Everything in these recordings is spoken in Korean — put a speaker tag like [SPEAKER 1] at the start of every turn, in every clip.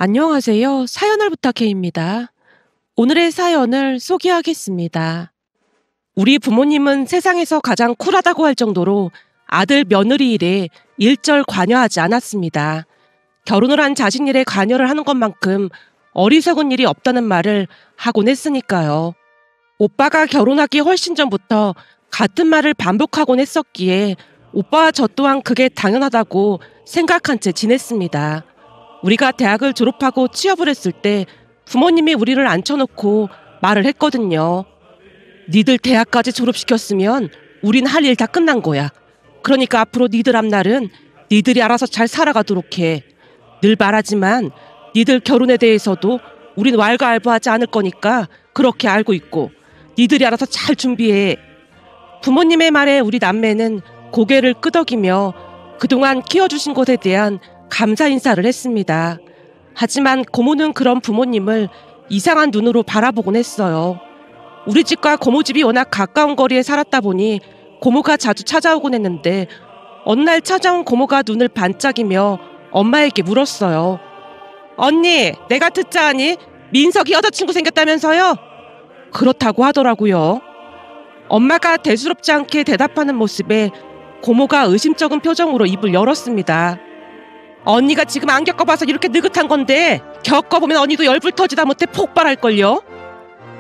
[SPEAKER 1] 안녕하세요. 사연을 부탁해입니다. 오늘의 사연을 소개하겠습니다. 우리 부모님은 세상에서 가장 쿨하다고 할 정도로 아들 며느리 일에 일절 관여하지 않았습니다. 결혼을 한 자신 일에 관여를 하는 것만큼 어리석은 일이 없다는 말을 하곤 했으니까요. 오빠가 결혼하기 훨씬 전부터 같은 말을 반복하곤 했었기에 오빠와 저 또한 그게 당연하다고 생각한 채 지냈습니다. 우리가 대학을 졸업하고 취업을 했을 때 부모님이 우리를 앉혀놓고 말을 했거든요. 니들 대학까지 졸업시켰으면 우린 할 일 다 끝난 거야. 그러니까 앞으로 니들 앞날은 니들이 알아서 잘 살아가도록 해. 늘 말하지만 니들 결혼에 대해서도 우린 왈가왈부하지 않을 거니까 그렇게 알고 있고 니들이 알아서 잘 준비해. 부모님의 말에 우리 남매는 고개를 끄덕이며 그동안 키워주신 것에 대한 감사 인사를 했습니다. 하지만 고모는 그런 부모님을 이상한 눈으로 바라보곤 했어요. 우리 집과 고모 집이 워낙 가까운 거리에 살았다 보니 고모가 자주 찾아오곤 했는데 어느 날 찾아온 고모가 눈을 반짝이며 엄마에게 물었어요. 언니, 내가 듣자 하니 민석이 여자친구 생겼다면서요? 그렇다고 하더라고요. 엄마가 대수롭지 않게 대답하는 모습에 고모가 의심쩍은 표정으로 입을 열었습니다. 언니가 지금 안 겪어봐서 이렇게 느긋한 건데 겪어보면 언니도 열불 터지다 못해 폭발할걸요?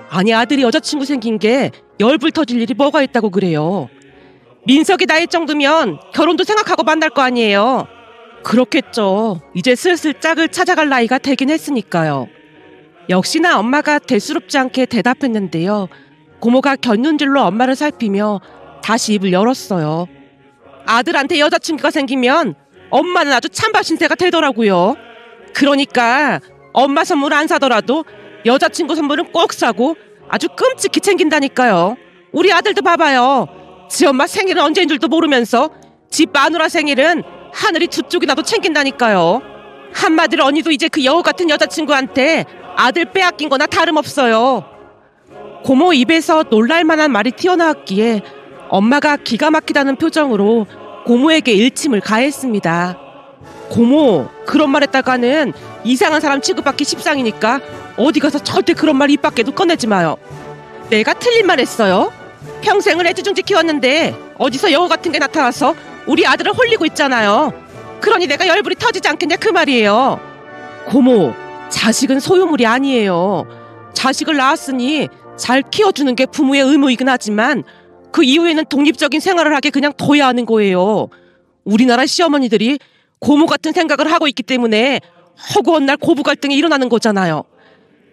[SPEAKER 1] 아니, 아들이 여자친구 생긴 게 열불 터질 일이 뭐가 있다고 그래요. 민석이 나이 정도면 결혼도 생각하고 만날 거 아니에요. 그렇겠죠. 이제 슬슬 짝을 찾아갈 나이가 되긴 했으니까요. 역시나 엄마가 대수롭지 않게 대답했는데요. 고모가 곁눈질로 엄마를 살피며 다시 입을 열었어요. 아들한테 여자친구가 생기면 엄마는 아주 찬밥 신세가 되더라고요. 그러니까 엄마 선물 안 사더라도 여자친구 선물은 꼭 사고 아주 끔찍히 챙긴다니까요. 우리 아들도 봐봐요. 지 엄마 생일은 언제인 줄도 모르면서 지 마누라 생일은 하늘이 두 쪽이나도 챙긴다니까요. 한마디로 언니도 이제 그 여우 같은 여자친구한테 아들 빼앗긴 거나 다름없어요. 고모 입에서 놀랄만한 말이 튀어나왔기에 엄마가 기가 막히다는 표정으로 고모에게 일침을 가했습니다. 고모, 그런 말 했다가는 이상한 사람 취급받기 십상이니까 어디 가서 절대 그런 말 입 밖에도 꺼내지 마요. 내가 틀린 말 했어요? 평생을 애지중지 키웠는데 어디서 여우 같은 게 나타나서 우리 아들을 홀리고 있잖아요. 그러니 내가 열불이 터지지 않겠냐 그 말이에요. 고모, 자식은 소유물이 아니에요. 자식을 낳았으니 잘 키워주는 게 부모의 의무이긴 하지만 그 이후에는 독립적인 생활을 하게 그냥 둬야 하는 거예요. 우리나라 시어머니들이 고모 같은 생각을 하고 있기 때문에 허구한 날 고부 갈등이 일어나는 거잖아요.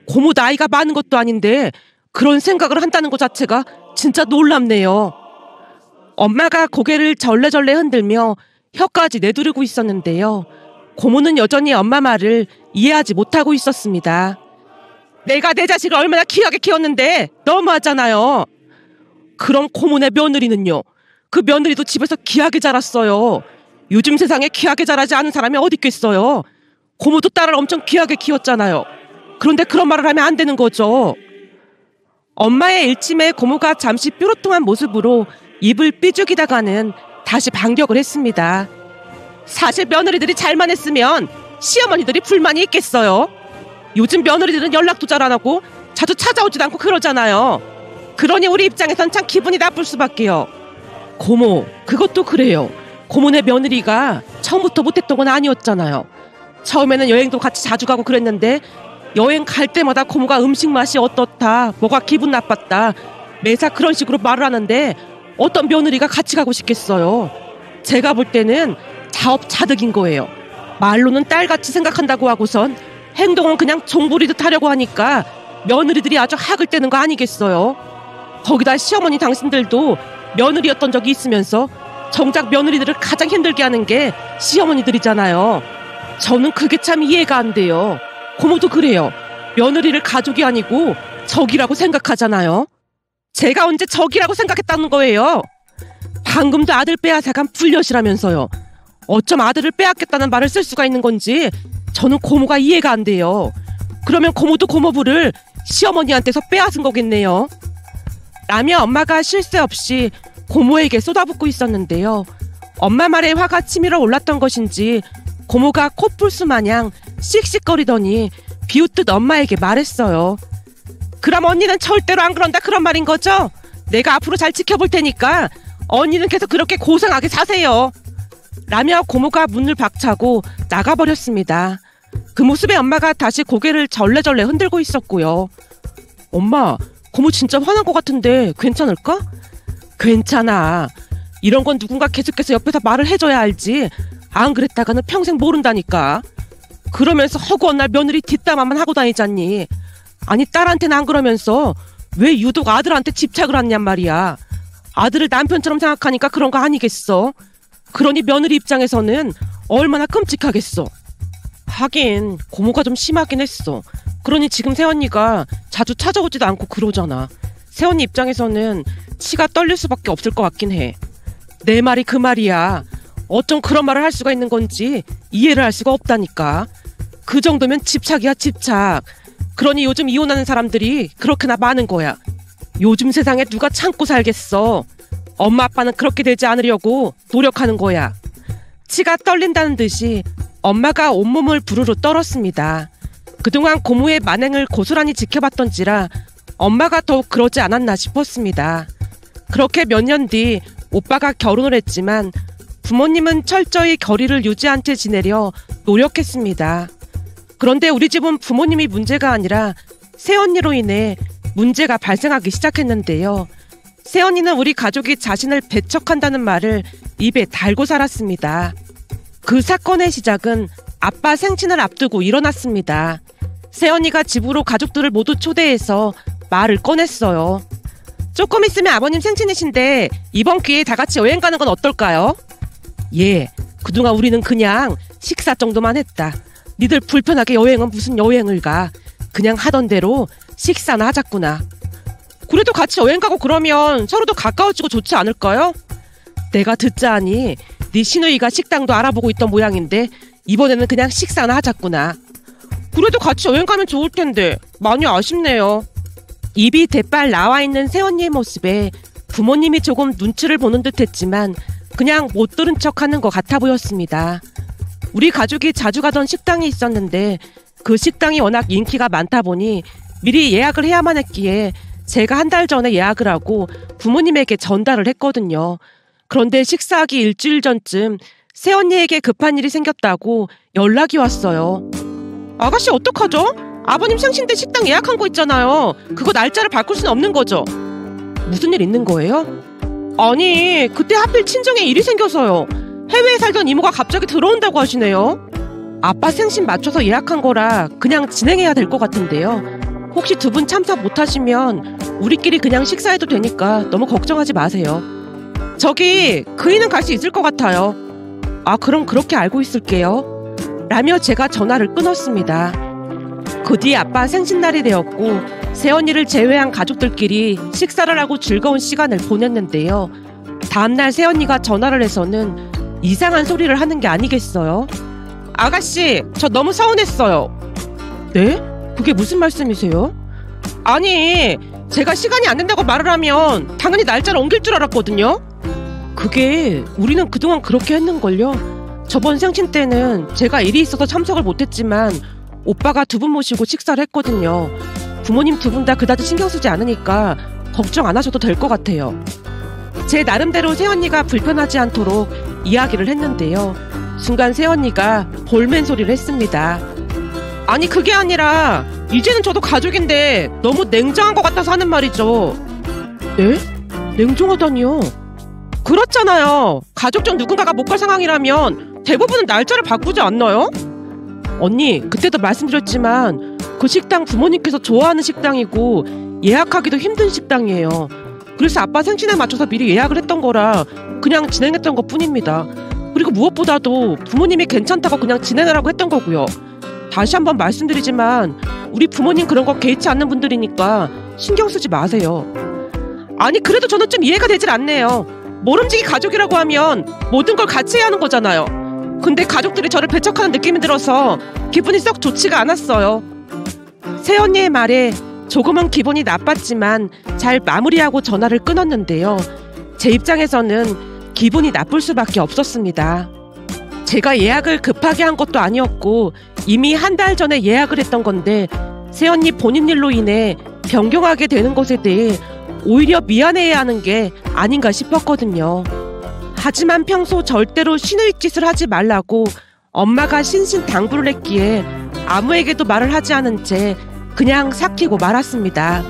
[SPEAKER 1] 고모 나이가 많은 것도 아닌데 그런 생각을 한다는 것 자체가 진짜 놀랍네요. 엄마가 고개를 절레절레 흔들며 혀까지 내두르고 있었는데요. 고모는 여전히 엄마 말을 이해하지 못하고 있었습니다. 내가 내 자식을 얼마나 귀하게 키웠는데 너무하잖아요. 그럼 고모네 며느리는요? 그 며느리도 집에서 귀하게 자랐어요. 요즘 세상에 귀하게 자라지 않은 사람이 어디 있겠어요. 고모도 딸을 엄청 귀하게 키웠잖아요. 그런데 그런 말을 하면 안 되는 거죠. 엄마의 일침에 고모가 잠시 뾰로통한 모습으로 입을 삐죽이다가는 다시 반격을 했습니다. 사실 며느리들이 잘만 했으면 시어머니들이 불만이 있겠어요. 요즘 며느리들은 연락도 잘 안 하고 자주 찾아오지도 않고 그러잖아요. 그러니 우리 입장에선 참 기분이 나쁠 수밖에요. 고모, 그것도 그래요. 고모네 며느리가 처음부터 못했던 건 아니었잖아요. 처음에는 여행도 같이 자주 가고 그랬는데 여행 갈 때마다 고모가 음식 맛이 어떻다, 뭐가 기분 나빴다 매사 그런 식으로 말을 하는데 어떤 며느리가 같이 가고 싶겠어요. 제가 볼 때는 자업자득인 거예요. 말로는 딸같이 생각한다고 하고선 행동은 그냥 종부리듯 하려고 하니까 며느리들이 아주 학을 떼는 거 아니겠어요. 거기다 시어머니 당신들도 며느리였던 적이 있으면서 정작 며느리들을 가장 힘들게 하는 게 시어머니들이잖아요. 저는 그게 참 이해가 안 돼요. 고모도 그래요. 며느리를 가족이 아니고 적이라고 생각하잖아요. 제가 언제 적이라고 생각했다는 거예요. 방금도 아들 빼앗아간 불려시라면서요. 어쩜 아들을 빼앗겠다는 말을 쓸 수가 있는 건지 저는 고모가 이해가 안 돼요. 그러면 고모도 고모부를 시어머니한테서 빼앗은 거겠네요. 라며 엄마가 쉴 새 없이 고모에게 쏟아붓고 있었는데요. 엄마 말에 화가 치밀어 올랐던 것인지 고모가 코뿔소 마냥 씩씩거리더니 비웃듯 엄마에게 말했어요. 그럼 언니는 절대로 안 그런다 그런 말인 거죠? 내가 앞으로 잘 지켜볼 테니까 언니는 계속 그렇게 고상하게 사세요. 라며 고모가 문을 박차고 나가버렸습니다. 그 모습에 엄마가 다시 고개를 절레절레 흔들고 있었고요. 엄마, 고모 진짜 화난 것 같은데 괜찮을까? 괜찮아. 이런 건 누군가 계속해서 옆에서 말을 해줘야 알지. 안 그랬다가는 평생 모른다니까. 그러면서 허구한 날 며느리 뒷담화만 하고 다니잖니. 아니 딸한테는 안 그러면서 왜 유독 아들한테 집착을 하냔 말이야. 아들을 남편처럼 생각하니까 그런 거 아니겠어? 그러니 며느리 입장에서는 얼마나 끔찍하겠어. 하긴 고모가 좀 심하긴 했어. 그러니 지금 새언니가 자주 찾아오지도 않고 그러잖아. 새언니 입장에서는 치가 떨릴 수밖에 없을 것 같긴 해. 내 말이 그 말이야. 어쩜 그런 말을 할 수가 있는 건지 이해를 할 수가 없다니까. 그 정도면 집착이야, 집착. 그러니 요즘 이혼하는 사람들이 그렇게나 많은 거야. 요즘 세상에 누가 참고 살겠어. 엄마 아빠는 그렇게 되지 않으려고 노력하는 거야. 치가 떨린다는 듯이 엄마가 온몸을 부르르 떨었습니다. 그동안 고모의 만행을 고스란히 지켜봤던지라 엄마가 더욱 그러지 않았나 싶었습니다. 그렇게 몇 년 뒤 오빠가 결혼을 했지만 부모님은 철저히 거리를 유지한 채 지내려 노력했습니다. 그런데 우리 집은 부모님이 문제가 아니라 새언니로 인해 문제가 발생하기 시작했는데요. 새언니는 우리 가족이 자신을 배척한다는 말을 입에 달고 살았습니다. 그 사건의 시작은 아빠 생신을 앞두고 일어났습니다. 새언니가 집으로 가족들을 모두 초대해서 말을 꺼냈어요. 조금 있으면 아버님 생신이신데 이번 기회에 다 같이 여행 가는 건 어떨까요? 예, 그동안 우리는 그냥 식사 정도만 했다. 니들 불편하게 여행은 무슨 여행을 가. 그냥 하던 대로 식사나 하자꾸나. 그래도 같이 여행 가고 그러면 서로도 가까워지고 좋지 않을까요? 내가 듣자하니 네 시누이가 식당도 알아보고 있던 모양인데 이번에는 그냥 식사나 하자꾸나. 그래도 같이 여행 가면 좋을 텐데 많이 아쉽네요. 입이 대빨 나와 있는 새언니의 모습에 부모님이 조금 눈치를 보는 듯 했지만 그냥 못 들은 척하는 것 같아 보였습니다. 우리 가족이 자주 가던 식당이 있었는데 그 식당이 워낙 인기가 많다 보니 미리 예약을 해야만 했기에 제가 한 달 전에 예약을 하고 부모님에게 전달을 했거든요. 그런데 식사하기 일주일 전쯤 새언니에게 급한 일이 생겼다고 연락이 왔어요. 아가씨 어떡하죠? 아버님 생신 때 식당 예약한 거 있잖아요. 그거 날짜를 바꿀 수는 없는 거죠? 무슨 일 있는 거예요? 아니 그때 하필 친정에 일이 생겨서요. 해외에 살던 이모가 갑자기 들어온다고 하시네요. 아빠 생신 맞춰서 예약한 거라 그냥 진행해야 될 것 같은데요. 혹시 두 분 참석 못하시면 우리끼리 그냥 식사해도 되니까 너무 걱정하지 마세요. 저기 그이는 갈 수 있을 것 같아요. 아 그럼 그렇게 알고 있을게요. 라며 제가 전화를 끊었습니다. 그 뒤 아빠 생신날이 되었고 새언니를 제외한 가족들끼리 식사를 하고 즐거운 시간을 보냈는데요. 다음날 새언니가 전화를 해서는 이상한 소리를 하는 게 아니겠어요? 아가씨, 저 너무 서운했어요. 네? 그게 무슨 말씀이세요? 아니, 제가 시간이 안 된다고 말을 하면 당연히 날짜를 옮길 줄 알았거든요. 그게 우리는 그동안 그렇게 했는걸요. 저번 생신 때는 제가 일이 있어서 참석을 못했지만 오빠가 두 분 모시고 식사를 했거든요. 부모님 두 분 다 그다지 신경 쓰지 않으니까 걱정 안 하셔도 될 것 같아요. 제 나름대로 새언니가 불편하지 않도록 이야기를 했는데요. 순간 새언니가 볼멘 소리를 했습니다. 아니 그게 아니라 이제는 저도 가족인데 너무 냉정한 것 같아서 하는 말이죠. 네? 냉정하다니요? 그렇잖아요. 가족 중 누군가가 못 갈 상황이라면 대부분은 날짜를 바꾸지 않나요? 언니 그때도 말씀드렸지만 그 식당 부모님께서 좋아하는 식당이고 예약하기도 힘든 식당이에요. 그래서 아빠 생신에 맞춰서 미리 예약을 했던 거라 그냥 진행했던 것 뿐입니다. 그리고 무엇보다도 부모님이 괜찮다고 그냥 진행하라고 했던 거고요. 다시 한번 말씀드리지만 우리 부모님 그런 거 개의치 않는 분들이니까 신경 쓰지 마세요. 아니 그래도 저는 좀 이해가 되질 않네요. 모름지기 가족이라고 하면 모든 걸 같이 해야 하는 거잖아요. 근데 가족들이 저를 배척하는 느낌이 들어서 기분이 썩 좋지가 않았어요. 새언니의 말에 조금은 기분이 나빴지만 잘 마무리하고 전화를 끊었는데요. 제 입장에서는 기분이 나쁠 수밖에 없었습니다. 제가 예약을 급하게 한 것도 아니었고 이미 한 달 전에 예약을 했던 건데 새언니 본인 일로 인해 변경하게 되는 것에 대해 오히려 미안해야 하는 게 아닌가 싶었거든요. 하지만 평소 절대로 신우익 짓을 하지 말라고 엄마가 신신당부를 했기에 아무에게도 말을 하지 않은 채 그냥 삭히고 말았습니다.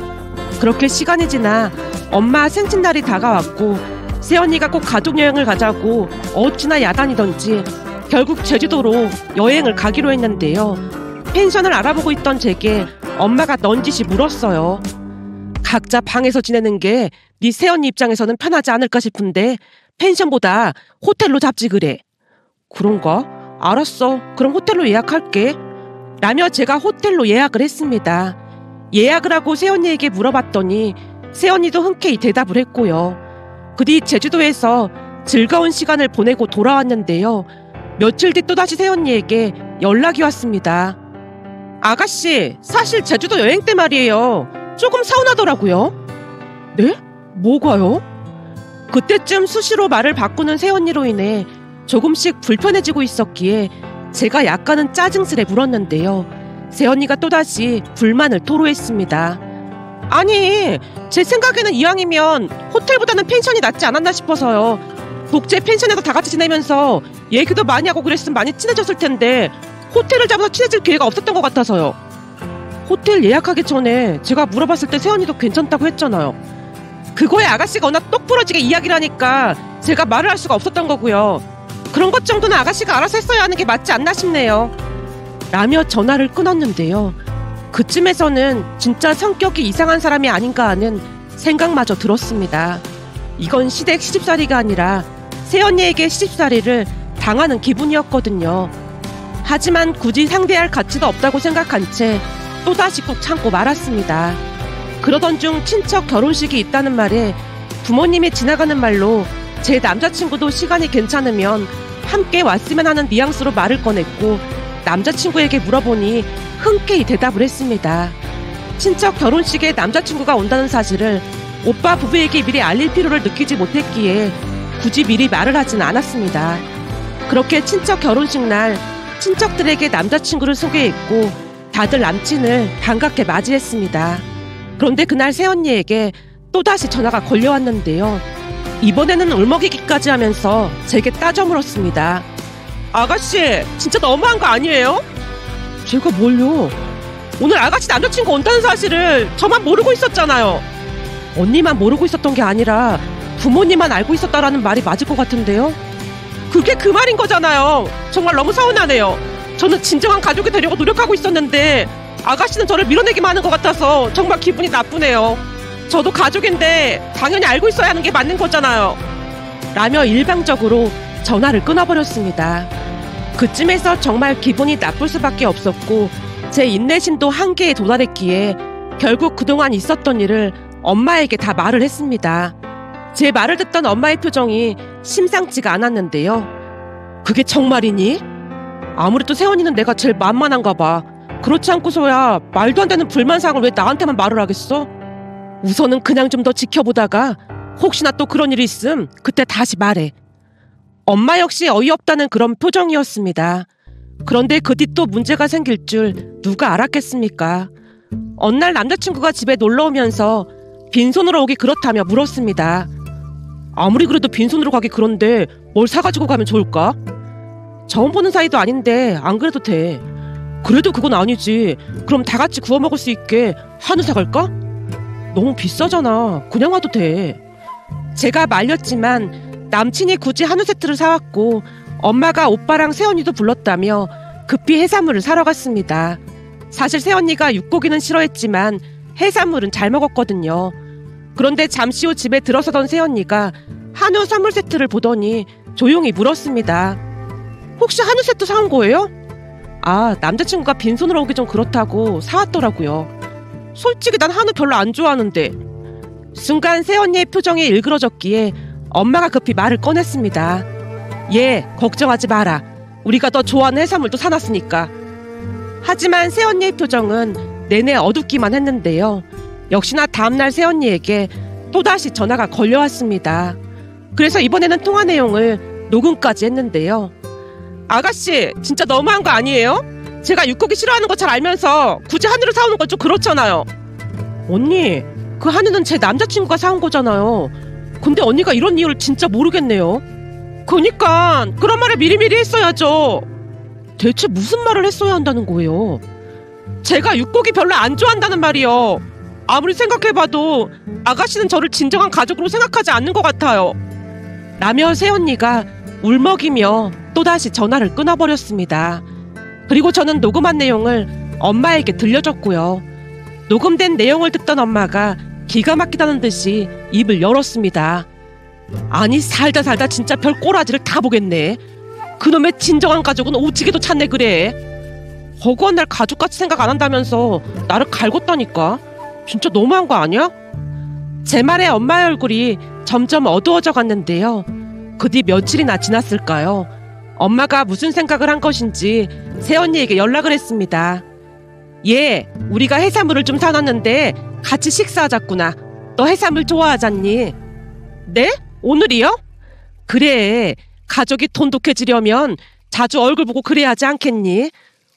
[SPEAKER 1] 그렇게 시간이 지나 엄마 생신날이 다가왔고 새언니가 꼭 가족여행을 가자고 어찌나 야단이던지 결국 제주도로 여행을 가기로 했는데요. 펜션을 알아보고 있던 제게 엄마가 넌지시 물었어요. 각자 방에서 지내는 게 네 새언니 입장에서는 편하지 않을까 싶은데 펜션보다 호텔로 잡지 그래. 그런가? 알았어. 그럼 호텔로 예약할게. 라며 제가 호텔로 예약을 했습니다. 예약을 하고 새언니에게 물어봤더니 새언니도 흔쾌히 대답을 했고요. 그 뒤 제주도에서 즐거운 시간을 보내고 돌아왔는데요. 며칠 뒤 또다시 새언니에게 연락이 왔습니다. 아가씨, 사실 제주도 여행 때 말이에요. 조금 서운하더라고요. 네? 뭐가요? 그때쯤 수시로 말을 바꾸는 새언니로 인해 조금씩 불편해지고 있었기에 제가 약간은 짜증스레 물었는데요. 새언니가 또다시 불만을 토로했습니다. 아니, 제 생각에는 이왕이면 호텔보다는 펜션이 낫지 않았나 싶어서요. 독재 펜션에서 다 같이 지내면서 얘기도 많이 하고 그랬으면 많이 친해졌을 텐데 호텔을 잡아서 친해질 기회가 없었던 것 같아서요. 호텔 예약하기 전에 제가 물어봤을 때 새언니도 괜찮다고 했잖아요. 그거에 아가씨가 워낙 똑부러지게 이야기를 하니까 제가 말을 할 수가 없었던 거고요. 그런 것 정도는 아가씨가 알아서 했어야 하는 게 맞지 않나 싶네요. 라며 전화를 끊었는데요. 그쯤에서는 진짜 성격이 이상한 사람이 아닌가 하는 생각마저 들었습니다. 이건 시댁 시집살이가 아니라 새언니에게 시집살이를 당하는 기분이었거든요. 하지만 굳이 상대할 가치도 없다고 생각한 채 또다시 꾹 참고 말았습니다. 그러던 중 친척 결혼식이 있다는 말에 부모님이 지나가는 말로 제 남자친구도 시간이 괜찮으면 함께 왔으면 하는 뉘앙스로 말을 꺼냈고 남자친구에게 물어보니 흔쾌히 대답을 했습니다. 친척 결혼식에 남자친구가 온다는 사실을 오빠 부부에게 미리 알릴 필요를 느끼지 못했기에 굳이 미리 말을 하진 않았습니다. 그렇게 친척 결혼식 날 친척들에게 남자친구를 소개했고 다들 남친을 반갑게 맞이했습니다. 그런데 그날 새언니에게 또다시 전화가 걸려왔는데요. 이번에는 울먹이기까지 하면서 제게 따져 물었습니다. 아가씨, 진짜 너무한 거 아니에요? 제가 뭘요? 오늘 아가씨 남자친구 온다는 사실을 저만 모르고 있었잖아요. 언니만 모르고 있었던 게 아니라 부모님만 알고 있었다라는 말이 맞을 것 같은데요. 그게 그 말인 거잖아요. 정말 너무 서운하네요. 저는 진정한 가족이 되려고 노력하고 있었는데 아가씨는 저를 밀어내기만 하는 것 같아서 정말 기분이 나쁘네요. 저도 가족인데 당연히 알고 있어야 하는 게 맞는 거잖아요. 라며 일방적으로 전화를 끊어버렸습니다. 그쯤에서 정말 기분이 나쁠 수밖에 없었고 제 인내심도 한계에 도달했기에 결국 그동안 있었던 일을 엄마에게 다 말을 했습니다. 제 말을 듣던 엄마의 표정이 심상치가 않았는데요. 그게 정말이니? 아무래도 새언니는 내가 제일 만만한가 봐. 그렇지 않고서야 말도 안 되는 불만사항을 왜 나한테만 말을 하겠어? 우선은 그냥 좀 더 지켜보다가 혹시나 또 그런 일이 있음 그때 다시 말해. 엄마 역시 어이없다는 그런 표정이었습니다. 그런데 그 뒤 또 문제가 생길 줄 누가 알았겠습니까? 어느 날 남자친구가 집에 놀러오면서 빈손으로 오기 그렇다며 물었습니다. 아무리 그래도 빈손으로 가기 그런데 뭘 사가지고 가면 좋을까? 처음 보는 사이도 아닌데 안 그래도 돼. 그래도 그건 아니지. 그럼 다 같이 구워 먹을 수 있게 한우 사갈까? 너무 비싸잖아. 그냥 와도 돼. 제가 말렸지만 남친이 굳이 한우 세트를 사왔고 엄마가 오빠랑 새언니도 불렀다며 급히 해산물을 사러 갔습니다. 사실 새언니가 육고기는 싫어했지만 해산물은 잘 먹었거든요. 그런데 잠시 후 집에 들어서던 새언니가 한우 선물 세트를 보더니 조용히 물었습니다. 혹시 한우 세트 사온 거예요? 아, 남자친구가 빈손으로 오기 좀 그렇다고 사왔더라고요. 솔직히 난 한우 별로 안 좋아하는데. 순간 새언니의 표정이 일그러졌기에 엄마가 급히 말을 꺼냈습니다. 얘, 걱정하지 마라. 우리가 더 좋아하는 해산물도 사놨으니까. 하지만 새언니의 표정은 내내 어둡기만 했는데요. 역시나 다음날 새언니에게 또다시 전화가 걸려왔습니다. 그래서 이번에는 통화 내용을 녹음까지 했는데요. 아가씨, 진짜 너무한 거 아니에요? 제가 육고기 싫어하는 거 잘 알면서 굳이 한우를 사오는 건 좀 그렇잖아요. 언니, 그 한우는 제 남자친구가 사온 거잖아요. 근데 언니가 이런 이유를 진짜 모르겠네요. 그니까 그런 말을 미리미리 했어야죠. 대체 무슨 말을 했어야 한다는 거예요? 제가 육고기 별로 안 좋아한다는 말이요. 아무리 생각해봐도 아가씨는 저를 진정한 가족으로 생각하지 않는 것 같아요. 라며 새언니가 울먹이며 또다시 전화를 끊어버렸습니다. 그리고 저는 녹음한 내용을 엄마에게 들려줬고요. 녹음된 내용을 듣던 엄마가 기가 막히다는 듯이 입을 열었습니다. 아니, 살다 진짜 별 꼬라지를 다 보겠네. 그놈의 진정한 가족은 오지게도 찾네 그래. 허구한 날 가족같이 생각 안 한다면서 나를 갈궜다니까. 진짜 너무한 거 아니야? 제 말에 엄마의 얼굴이 점점 어두워져 갔는데요. 그 뒤 며칠이나 지났을까요? 엄마가 무슨 생각을 한 것인지 새언니에게 연락을 했습니다. 얘, 우리가 해산물을 좀 사놨는데 같이 식사하자꾸나. 너 해산물 좋아하잖니? 네? 오늘이요? 그래, 가족이 돈독해지려면 자주 얼굴 보고 그래야 하지 않겠니?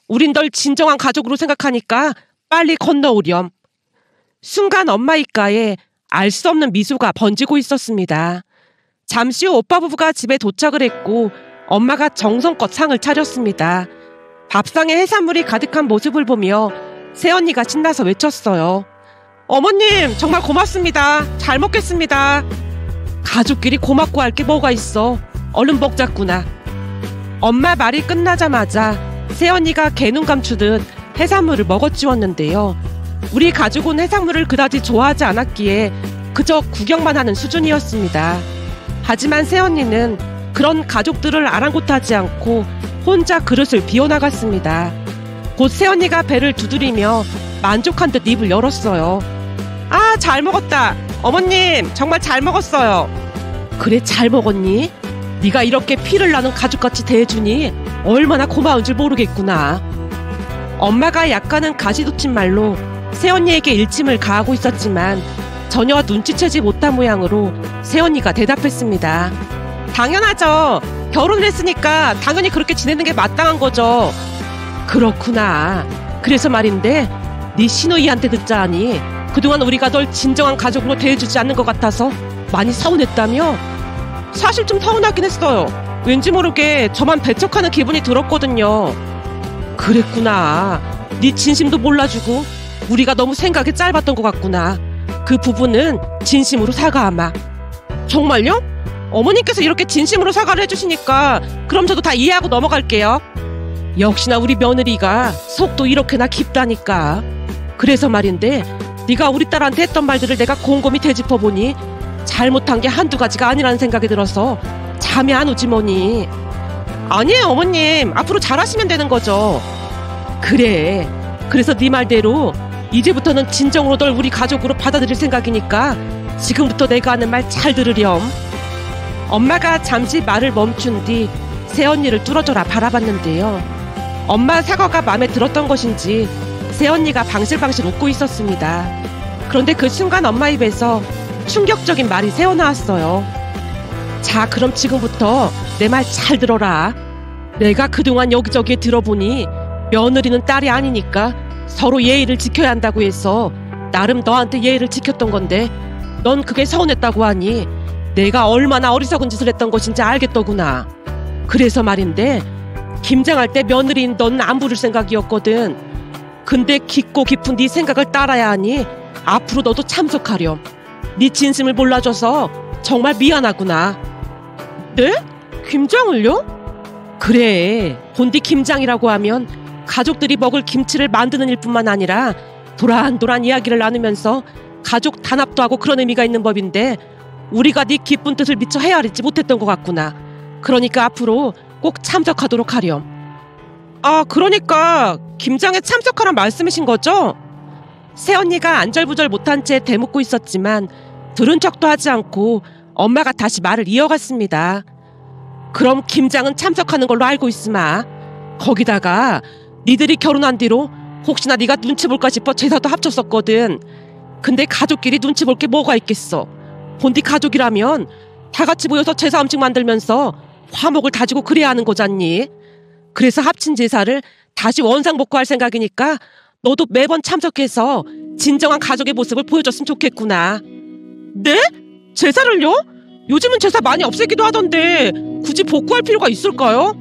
[SPEAKER 1] 우린 널 진정한 가족으로 생각하니까 빨리 건너오렴. 순간 엄마 입가에 알 수 없는 미소가 번지고 있었습니다. 잠시 후 오빠 부부가 집에 도착을 했고 엄마가 정성껏 상을 차렸습니다. 밥상에 해산물이 가득한 모습을 보며 새언니가 신나서 외쳤어요. 어머님, 정말 고맙습니다. 잘 먹겠습니다. 가족끼리 고맙고 할 게 뭐가 있어. 얼른 먹자꾸나. 엄마 말이 끝나자마자 새언니가 개눈 감추듯 해산물을 먹어치웠는데요. 우리 가족은 해산물을 그다지 좋아하지 않았기에 그저 구경만 하는 수준이었습니다. 하지만 새언니는 그런 가족들을 아랑곳하지 않고 혼자 그릇을 비워나갔습니다. 곧 새언니가 배를 두드리며 만족한 듯 입을 열었어요. 아, 잘 먹었다. 어머님, 정말 잘 먹었어요. 그래, 잘 먹었니? 네가 이렇게 피를 나는 가족같이 대해주니 얼마나 고마운 줄 모르겠구나. 엄마가 약간은 가시돋친 말로 새언니에게 일침을 가하고 있었지만 전혀 눈치채지 못한 모양으로 새언니가 대답했습니다. 당연하죠. 결혼을 했으니까 당연히 그렇게 지내는 게 마땅한 거죠. 그렇구나. 그래서 말인데 네 시누이한테 듣자 하니 그동안 우리가 널 진정한 가족으로 대해주지 않는 것 같아서 많이 서운했다며? 사실 좀 서운하긴 했어요. 왠지 모르게 저만 배척하는 기분이 들었거든요. 그랬구나. 네 진심도 몰라주고 우리가 너무 생각이 짧았던 것 같구나. 그 부분은 진심으로 사과하마. 정말요? 어머님께서 이렇게 진심으로 사과를 해주시니까 그럼 저도 다 이해하고 넘어갈게요. 역시나 우리 며느리가 속도 이렇게나 깊다니까. 그래서 말인데 네가 우리 딸한테 했던 말들을 내가 곰곰이 되짚어보니 잘못한 게 한두 가지가 아니라는 생각이 들어서 잠이 안 오지 뭐니. 아니에요 어머님, 앞으로 잘하시면 되는 거죠. 그래, 그래서 네 말대로 이제부터는 진정으로 널 우리 가족으로 받아들일 생각이니까 지금부터 내가 하는 말 잘 들으렴. 엄마가 잠시 말을 멈춘 뒤 새언니를 뚫어져라 바라봤는데요. 엄마 사과가 마음에 들었던 것인지 새언니가 방실방실 웃고 있었습니다. 그런데 그 순간 엄마 입에서 충격적인 말이 새어나왔어요. 자, 그럼 지금부터 내 말 잘 들어라. 내가 그동안 여기저기에 들어보니 며느리는 딸이 아니니까 서로 예의를 지켜야 한다고 해서 나름 너한테 예의를 지켰던 건데 넌 그게 서운했다고 하니 내가 얼마나 어리석은 짓을 했던 것인지 알겠더구나. 그래서 말인데 김장할 때 며느리인 넌 안 부를 생각이었거든. 근데 깊고 깊은 네 생각을 따라야 하니 앞으로 너도 참석하렴. 네 진심을 몰라줘서 정말 미안하구나. 네? 김장을요? 그래, 본디 김장이라고 하면 가족들이 먹을 김치를 만드는 일뿐만 아니라 도란도란 이야기를 나누면서 가족 단합도 하고 그런 의미가 있는 법인데 우리가 네 기쁜 뜻을 미처 헤아리지 못했던 것 같구나. 그러니까 앞으로 꼭 참석하도록 하렴. 아, 그러니까 김장에 참석하란 말씀이신 거죠? 새언니가 안절부절 못한 채 대묻고 있었지만 들은 척도 하지 않고 엄마가 다시 말을 이어갔습니다. 그럼 김장은 참석하는 걸로 알고 있으마. 거기다가 니들이 결혼한 뒤로 혹시나 네가 눈치 볼까 싶어 제사도 합쳤었거든. 근데 가족끼리 눈치 볼 게 뭐가 있겠어. 본디 가족이라면 다 같이 모여서 제사 음식 만들면서 화목을 다지고 그래야 하는 거잖니. 그래서 합친 제사를 다시 원상복구할 생각이니까 너도 매번 참석해서 진정한 가족의 모습을 보여줬으면 좋겠구나. 네? 제사를요? 요즘은 제사 많이 없애기도 하던데 굳이 복구할 필요가 있을까요?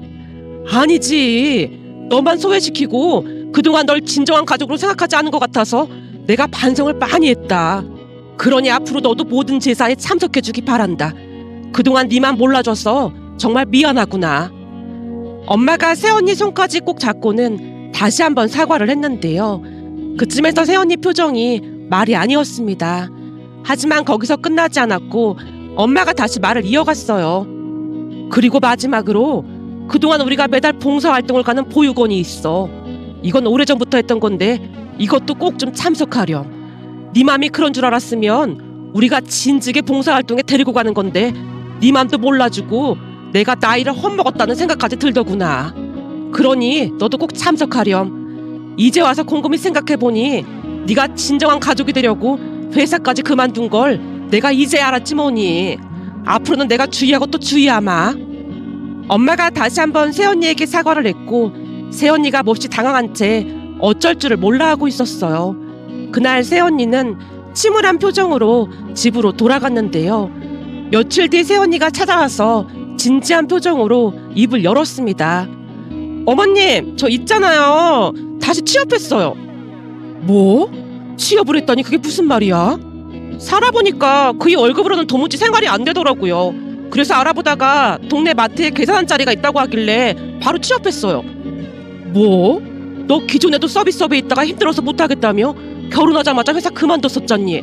[SPEAKER 1] 아니지. 너만 소외시키고 그동안 널 진정한 가족으로 생각하지 않은 것 같아서 내가 반성을 많이 했다. 그러니 앞으로 너도 모든 제사에 참석해주기 바란다. 그동안 네만 몰라줘서 정말 미안하구나. 엄마가 새언니 손까지 꼭 잡고는 다시 한번 사과를 했는데요. 그쯤에서 새언니 표정이 말이 아니었습니다. 하지만 거기서 끝나지 않았고 엄마가 다시 말을 이어갔어요. 그리고 마지막으로 그동안 우리가 매달 봉사활동을 가는 보육원이 있어. 이건 오래전부터 했던 건데 이것도 꼭 좀 참석하렴. 네 맘이 그런 줄 알았으면 우리가 진즉에 봉사활동에 데리고 가는 건데 네 맘도 몰라주고 내가 나이를 헛먹었다는 생각까지 들더구나. 그러니 너도 꼭 참석하렴. 이제 와서 곰곰이 생각해보니 네가 진정한 가족이 되려고 회사까지 그만둔 걸 내가 이제 알았지 뭐니. 앞으로는 내가 주의하고 또 주의하마. 엄마가 다시 한번 새언니에게 사과를 했고 새언니가 몹시 당황한 채 어쩔 줄을 몰라 하고 있었어요. 그날 새언니는 침울한 표정으로 집으로 돌아갔는데요. 며칠 뒤 새언니가 찾아와서 진지한 표정으로 입을 열었습니다. 어머님, 저 있잖아요. 다시 취업했어요. 뭐? 취업을 했다니 그게 무슨 말이야? 살아보니까 그의 월급으로는 도무지 생활이 안 되더라고요. 그래서 알아보다가 동네 마트에 계산한 자리가 있다고 하길래 바로 취업했어요. 뭐? 너 기존에도 서비스업에 있다가 힘들어서 못하겠다며 결혼하자마자 회사 그만뒀었잖니.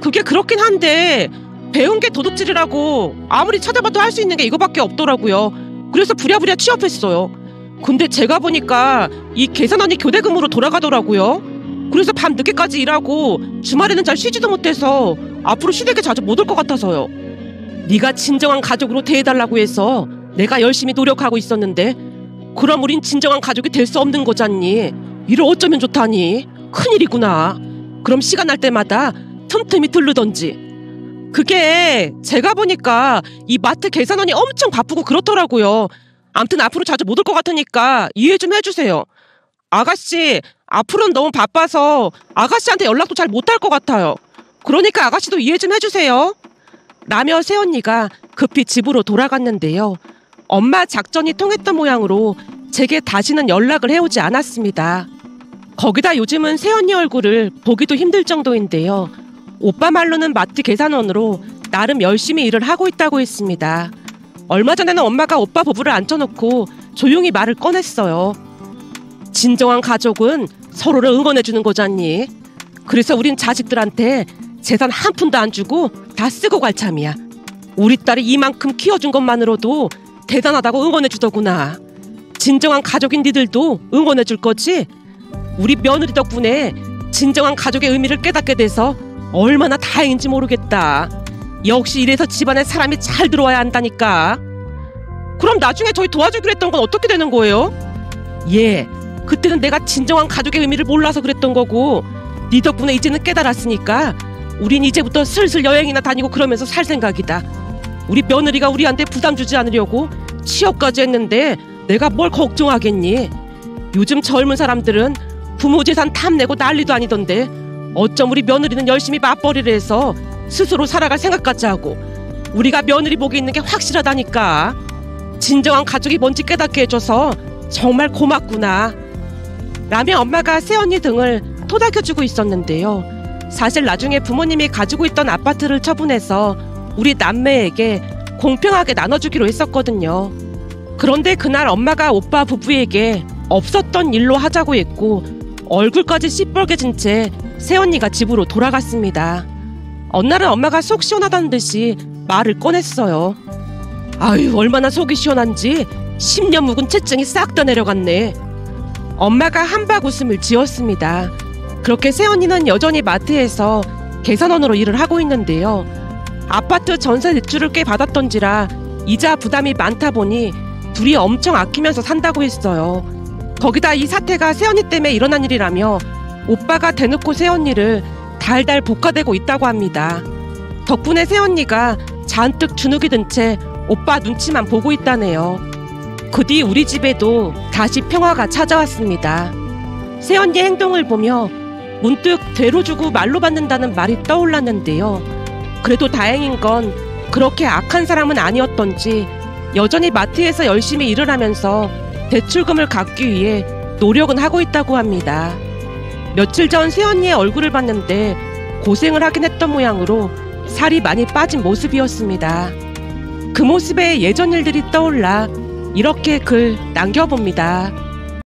[SPEAKER 1] 그게 그렇긴 한데 배운 게 도둑질이라고 아무리 찾아봐도 할 수 있는 게 이거밖에 없더라고요. 그래서 부랴부랴 취업했어요. 근데 제가 보니까 이 계산원이 교대근무로 돌아가더라고요. 그래서 밤 늦게까지 일하고 주말에는 잘 쉬지도 못해서 앞으로 시댁에 자주 못 올 것 같아서요. 네가 진정한 가족으로 대해달라고 해서 내가 열심히 노력하고 있었는데 그럼 우린 진정한 가족이 될 수 없는 거잖니. 이를 어쩌면 좋다니. 큰일이구나. 그럼 시간 날 때마다 틈틈이 들르던지. 그게 제가 보니까 이 마트 계산원이 엄청 바쁘고 그렇더라고요. 암튼 앞으로 자주 못 올 것 같으니까 이해 좀 해주세요. 아가씨, 앞으로는 너무 바빠서 아가씨한테 연락도 잘 못할 것 같아요. 그러니까 아가씨도 이해 좀 해주세요. 라며 새언니가 급히 집으로 돌아갔는데요. 엄마 작전이 통했던 모양으로 제게 다시는 연락을 해오지 않았습니다. 거기다 요즘은 새언니 얼굴을 보기도 힘들 정도인데요. 오빠 말로는 마트 계산원으로 나름 열심히 일을 하고 있다고 했습니다. 얼마 전에는 엄마가 오빠 부부를 앉혀놓고 조용히 말을 꺼냈어요. 진정한 가족은 서로를 응원해주는 거잖니. 그래서 우린 자식들한테 재산 한 푼도 안 주고 다 쓰고 갈 참이야. 우리 딸이 이만큼 키워준 것만으로도 대단하다고 응원해주더구나. 진정한 가족인 니들도 응원해줄 거지? 우리 며느리 덕분에 진정한 가족의 의미를 깨닫게 돼서 얼마나 다행인지 모르겠다. 역시 이래서 집안에 사람이 잘 들어와야 한다니까. 그럼 나중에 저희 도와주기로 했던 건 어떻게 되는 거예요? 예, 그때는 내가 진정한 가족의 의미를 몰라서 그랬던 거고 네 덕분에 이제는 깨달았으니까 우린 이제부터 슬슬 여행이나 다니고 그러면서 살 생각이다. 우리 며느리가 우리한테 부담 주지 않으려고 취업까지 했는데 내가 뭘 걱정하겠니? 요즘 젊은 사람들은 부모 재산 탐내고 난리도 아니던데 어쩜 우리 며느리는 열심히 맞벌이를 해서 스스로 살아갈 생각까지 하고 우리가 며느리 복이 있는 게 확실하다니까. 진정한 가족이 뭔지 깨닫게 해줘서 정말 고맙구나. 라며 엄마가 새언니 등을 토닥여주고 있었는데요. 사실 나중에 부모님이 가지고 있던 아파트를 처분해서 우리 남매에게 공평하게 나눠주기로 했었거든요. 그런데 그날 엄마가 오빠 부부에게 없었던 일로 하자고 했고 얼굴까지 시뻘개진 채 새언니가 집으로 돌아갔습니다. 어느 날은 엄마가 속 시원하다는 듯이 말을 꺼냈어요. 아유, 얼마나 속이 시원한지 10년 묵은 채증이 싹 다 내려갔네. 엄마가 한박 웃음을 지었습니다. 그렇게 새언니는 여전히 마트에서 계산원으로 일을 하고 있는데요. 아파트 전세 대출을 꽤 받았던지라 이자 부담이 많다 보니 둘이 엄청 아끼면서 산다고 했어요. 거기다 이 사태가 새언니 때문에 일어난 일이라며 오빠가 대놓고 새언니를 달달 볶아대고 있다고 합니다. 덕분에 새언니가 잔뜩 주눅이 든 채 오빠 눈치만 보고 있다네요. 그 뒤 우리 집에도 다시 평화가 찾아왔습니다. 새언니의 행동을 보며 문득 되로 주고 말로 받는다는 말이 떠올랐는데요. 그래도 다행인 건 그렇게 악한 사람은 아니었던지 여전히 마트에서 열심히 일을 하면서 대출금을 갚기 위해 노력은 하고 있다고 합니다. 며칠 전 새언니의 얼굴을 봤는데 고생을 하긴 했던 모양으로 살이 많이 빠진 모습이었습니다. 그 모습에 예전 일들이 떠올라 이렇게 글 남겨봅니다.